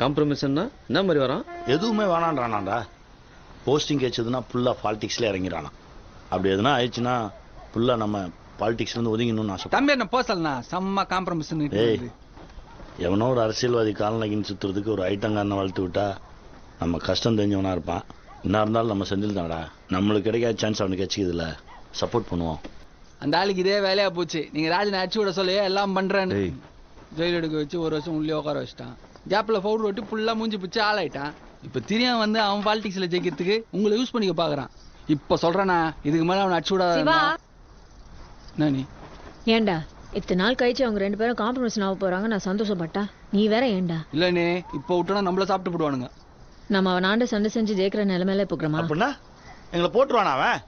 காம்ப்ரமைஸ்னா என்ன மாதிரி வரான்? எதுவுமே வேணான்றானாண்டா. போஸ்டிங் கிடைச்சதுன்னா ஃபுல்லாக பாலிடிக்ஸ்ல இறங்கிறானா. அப்படி எதுனா ஆயிடுச்சுன்னா ஃபுல்லாக நம்ம பாலிடிக்ஸ்லேருந்து ஒதுங்கணும்னு ஆசை. தம்பி என்ன போசல்னா செம்ம காம்ப்ரமைஸ். எவனோ ஒரு அரசியல்வாதி காலநகின்னு சுற்றுறதுக்கு ஒரு ஐட்டங்காரனை வளர்த்து விட்டா நம்ம கஷ்டம் தெரிஞ்சவனா இருப்பான். என்ன இருந்தாலும் நம்ம செந்தில் தான்டா. நம்மளுக்கு கிடைக்காத சான்ஸ் அவனுக்கு கிடைச்சிக்குதுல்ல, சப்போர்ட் பண்ணுவோம். அந்த ஆளுக்கு இதே வேலையா போச்சு. நீங்க ராஜனை அடிச்சு விட சொல்ல எல்லாம் பண்றேன்னு ஜெயில் எடுக்க வச்சு 1 வருஷம் உள்ளே உட்கார வச்சிட்டான். கேப்ல பவுடர் ஓட்டி ஃபுல்லா மூஞ்சி பிடிச்சி ஆளாயிட்டான். இப்ப தெரியாம வந்து அவன் பாலிடிக்ஸ்ல ஜெயிக்கிறதுக்கு உங்களை யூஸ் பண்ணிக்க பாக்குறான். இப்ப சொல்றேனா இதுக்கு மேல அவனை அடிச்சு விடாத. நீ ஏண்டா இத்தனை நாள் கழிச்சு அவங்க 2 பேரும் காம்ப்ரமைஸ் ஆக போறாங்க, நான் சந்தோஷப்பட்டா நீ வேற ஏண்டா? இல்லனே இப்ப விட்டோம்னா நம்மள சாப்பிட்டு போடுவானுங்க. நம்ம அவனாண்ட சண்டை செஞ்சு ஜெயிக்கிற நிலைமையில போக்குறோமா? அப்படின்னா எங்களை போட்டுருவானா அவன்?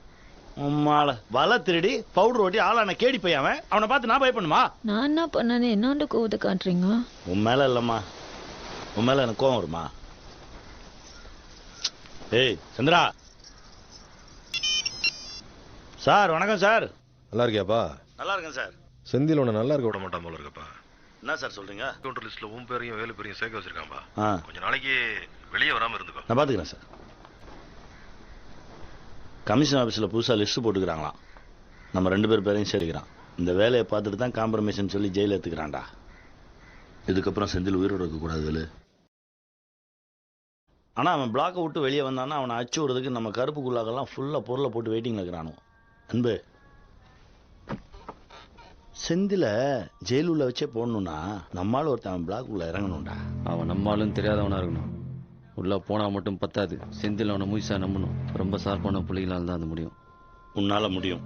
உம்மால வலை திருடி பவுடர் ஓட்டி ஆளான கேடி போய் அவனை பார்த்து நான் பயப்படணுமா? நான் என்ன பண்ணனே என்னாண்ட கோவத்தை காட்டுறீங்க? உன் மேல இல்லம்மா, உன் மேல எனக்கு கோவம் வருமா? ஏய் சந்திரா. சார் வணக்கம் சார். நல்லா இருக்கியாப்பா? நல்லா இருக்கேன் சார். செந்தில் உன்னை நல்லா இருக்க விட மாட்டான் போல இருக்கப்பா. என்ன சார் சொல்றீங்க? கவுண்டர் லிஸ்ட்ல உன் பேரையும் வேலு பேரையும் சேர்க்க வச்சிருக்கான்பா. கொஞ்ச நாளைக்கு வெளியே வராம இருந்துக்கோ. நான் பாத்துக்கிறேன் சார். கமிஷன் ஆஃபீஸில் புதுசாக லிஸ்ட் போட்டுக்கிறாங்களாம். நம்ம 2 பேர் பேரையும் சேர்க்கிறான். இந்த வேலையை பார்த்துட்டு தான் காம்ப்ரமைஸ்ன்னு சொல்லி ஜெயிலில் எடுத்துக்கிறான்டா. இதுக்கப்புறம் செந்தில் உயிரோடு இருக்கக்கூடாது வேலு. ஆனால் அவன் பிளாக்கை விட்டு வெளியே வந்தான்னா அவனை அச்சு விடுறதுக்கு நம்ம கருப்புக்குள்ளாக்கெல்லாம் ஃபுல்லாக பொருளை போட்டு வெயிட்டிங்கில் இருக்கிறானோ. அன்பு செந்தில ஜெயிலுள்ள வச்சே போடணும்னா நம்மளால ஒருத்தன் அவன் பிளாக்குள்ள இறங்கணும்டா. அவன் நம்மளும் தெரியாதவனா இருக்கணும். உள்ள போனா மட்டும் பத்தாது. செந்தில் அவனை முயற்சியா நம்பணும். ரொம்ப ஷார்ப்பான பிள்ளைகளால் தான் அது முடியும். உன்னால முடியும்.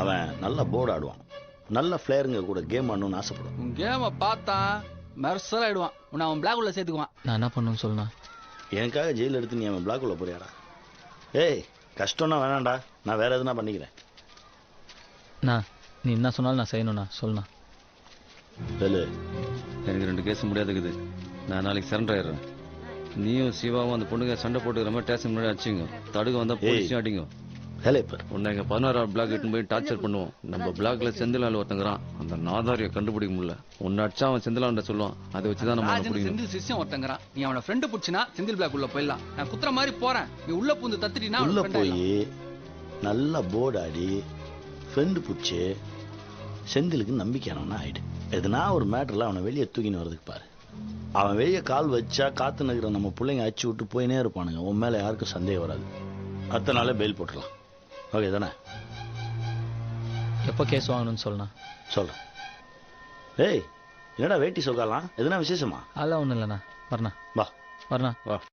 அவன் நல்ல போர்டு ஆடுவான். நல்ல பிளேயருங்க கூட கேம் ஆடணும்னு ஆசைப்படுவான். உன் கேமை பார்த்தா மெர்சல் ஆயிடுவான். உன்னை அவன் பிளாக் உள்ள சேர்த்துக்குவான். நான் என்ன பண்ணுன்னு சொல்லணா? எனக்காக ஜெயில் எடுத்து நீ அவன் பிளாக் உள்ள போறியாடா? ஏய் கஷ்டம்னா வேணாண்டா, நான் வேற எதுனா பண்ணிக்கிறேன். நீ என்ன சொன்னாலும் நான் செய்யணும்ண்ணா. சொல்லணா. வேலு எனக்கு 2 கேஸ் முடியாதுக்குது. நான் நாளைக்கு சரண்டர் ஆயிடுறேன். நீயும் சிவாவும் அந்த பொண்ணுங்க சண்டை போட்டுக்கிற மாதிரி ஸ்டேஷன் முன்னாடி அடிச்சிங்க. தடுக்க வந்தா போலீஸையும் அடிங்க. உன்னை எங்க 16ஆவது பிளாக் எட்டு போய் டார்ச்சர் பண்ணுவோம். நம்ம பிளாக்ல செந்திலால் ஒருத்தங்கிறான். அந்த நாதாரியை கண்டுபிடிக்க முடியல. உன்னை அடிச்சா அவன் செந்திலாண்ட சொல்லுவான். அதை வச்சுதான் நம்ம செந்தில் சிஷ்யம் ஒருத்தங்கிறான். நீ அவனை ஃப்ரெண்டு பிடிச்சினா செந்தில் பிளாக் உள்ள போயிடலாம். நான் குத்துற மாதிரி போறேன். நீ உள்ள பூந்து தத்தினா உள்ள போய் நல்ல போர்டு ஆடி ஃப்ரெண்டு பிடிச்சி செந்திலுக்கு நம்பிக்கையானவனா ஆயிடு. எதுனா ஒரு மேட்டர்ல அவனை வெளியே தூக்கின்னு வர்றதுக்கு பாரு. அவன் வெளியே கால் வச்சா காத்து நகிற நம்ம பிள்ளைங்க அச்சு விட்டு போயினே இருப்பானுங்க. உன் மேல யாருக்கும் சந்தேகம் வராது. அடுத்த நாளே பெயில் போட்டுடலாம். ஓகே தானே? எப்போ கேஸ் வாங்கணும்னு சொல்லணும். சொல்றேன். ஏய் என்னடா வேட்டி சொக்காலாம்? எதுனா விசேஷமா? அதெல்லாம் ஒன்றும் இல்லைண்ணா. வரணா வா. வரணா வா.